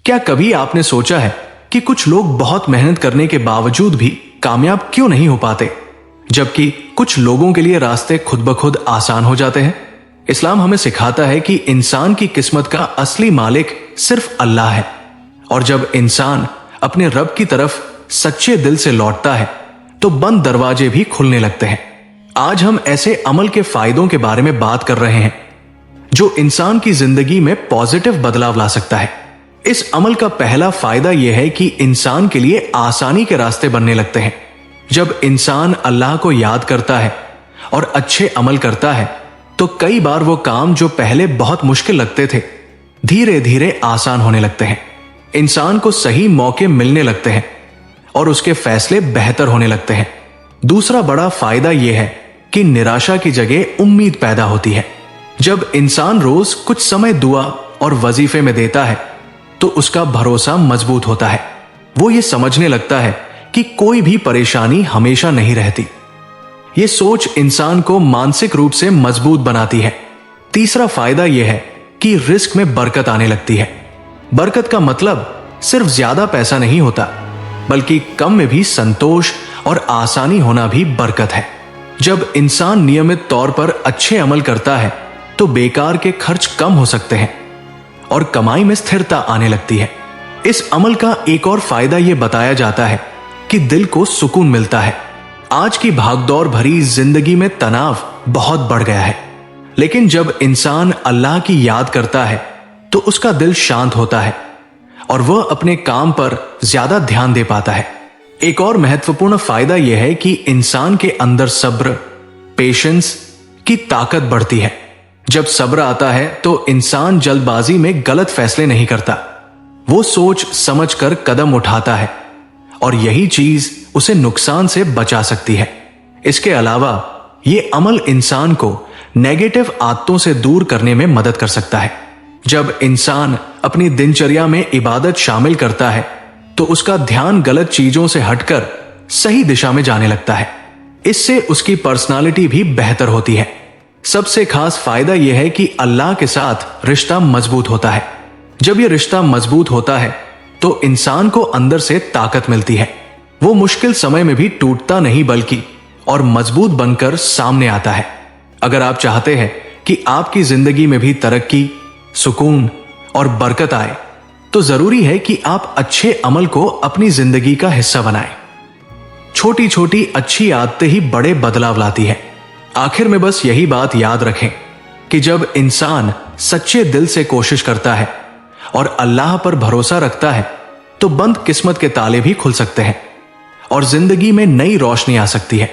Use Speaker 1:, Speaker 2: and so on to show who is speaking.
Speaker 1: क्या कभी आपने सोचा है कि कुछ लोग बहुत मेहनत करने के बावजूद भी कामयाब क्यों नहीं हो पाते, जबकि कुछ लोगों के लिए रास्ते खुद ब खुद आसान हो जाते हैं? इस्लाम हमें सिखाता है कि इंसान की किस्मत का असली मालिक सिर्फ अल्लाह है, और जब इंसान अपने रब की तरफ सच्चे दिल से लौटता है तो बंद दरवाजे भी खुलने लगते हैं। आज हम ऐसे अमल के फायदों के बारे में बात कर रहे हैं जो इंसान की जिंदगी में पॉजिटिव बदलाव ला सकता है। इस अमल का पहला फायदा यह है कि इंसान के लिए आसानी के रास्ते बनने लगते हैं। जब इंसान अल्लाह को याद करता है और अच्छे अमल करता है तो कई बार वो काम जो पहले बहुत मुश्किल लगते थे धीरे धीरे आसान होने लगते हैं। इंसान को सही मौके मिलने लगते हैं और उसके फैसले बेहतर होने लगते हैं। दूसरा बड़ा फायदा यह है कि निराशा की जगह उम्मीद पैदा होती है। जब इंसान रोज कुछ समय दुआ और वजीफे में देता है तो उसका भरोसा मजबूत होता है। वो ये समझने लगता है कि कोई भी परेशानी हमेशा नहीं रहती। ये सोच इंसान को मानसिक रूप से मजबूत बनाती है। तीसरा फायदा यह है कि रिस्क में बरकत आने लगती है। बरकत का मतलब सिर्फ ज्यादा पैसा नहीं होता, बल्कि कम में भी संतोष और आसानी होना भी बरकत है। जब इंसान नियमित तौर पर अच्छे अमल करता है तो बेकार के खर्च कम हो सकते हैं और कमाई में स्थिरता आने लगती है। इस अमल का एक और फायदा यह बताया जाता है कि दिल को सुकून मिलता है। आज की भागदौड़ भरी जिंदगी में तनाव बहुत बढ़ गया है, लेकिन जब इंसान अल्लाह की याद करता है तो उसका दिल शांत होता है और वह अपने काम पर ज्यादा ध्यान दे पाता है। एक और महत्वपूर्ण फायदा यह है कि इंसान के अंदर सब्र, पेशेंस की ताकत बढ़ती है। जब सब्र आता है तो इंसान जल्दबाजी में गलत फैसले नहीं करता। वो सोच समझकर कदम उठाता है और यही चीज उसे नुकसान से बचा सकती है। इसके अलावा ये अमल इंसान को नेगेटिव आदतों से दूर करने में मदद कर सकता है। जब इंसान अपनी दिनचर्या में इबादत शामिल करता है तो उसका ध्यान गलत चीजों से हटकर सही दिशा में जाने लगता है। इससे उसकी पर्सनालिटी भी बेहतर होती है। सबसे खास फायदा यह है कि अल्लाह के साथ रिश्ता मजबूत होता है। जब यह रिश्ता मजबूत होता है तो इंसान को अंदर से ताकत मिलती है। वो मुश्किल समय में भी टूटता नहीं बल्कि और मजबूत बनकर सामने आता है। अगर आप चाहते हैं कि आपकी जिंदगी में भी तरक्की, सुकून और बरकत आए तो जरूरी है कि आप अच्छे अमल को अपनी जिंदगी का हिस्सा बनाएं। छोटी छोटी अच्छी आदतें ही बड़े बदलाव लाती है। आखिर में बस यही बात याद रखें कि जब इंसान सच्चे दिल से कोशिश करता है और अल्लाह पर भरोसा रखता है तो बंद किस्मत के ताले भी खुल सकते हैं और जिंदगी में नई रोशनी आ सकती है।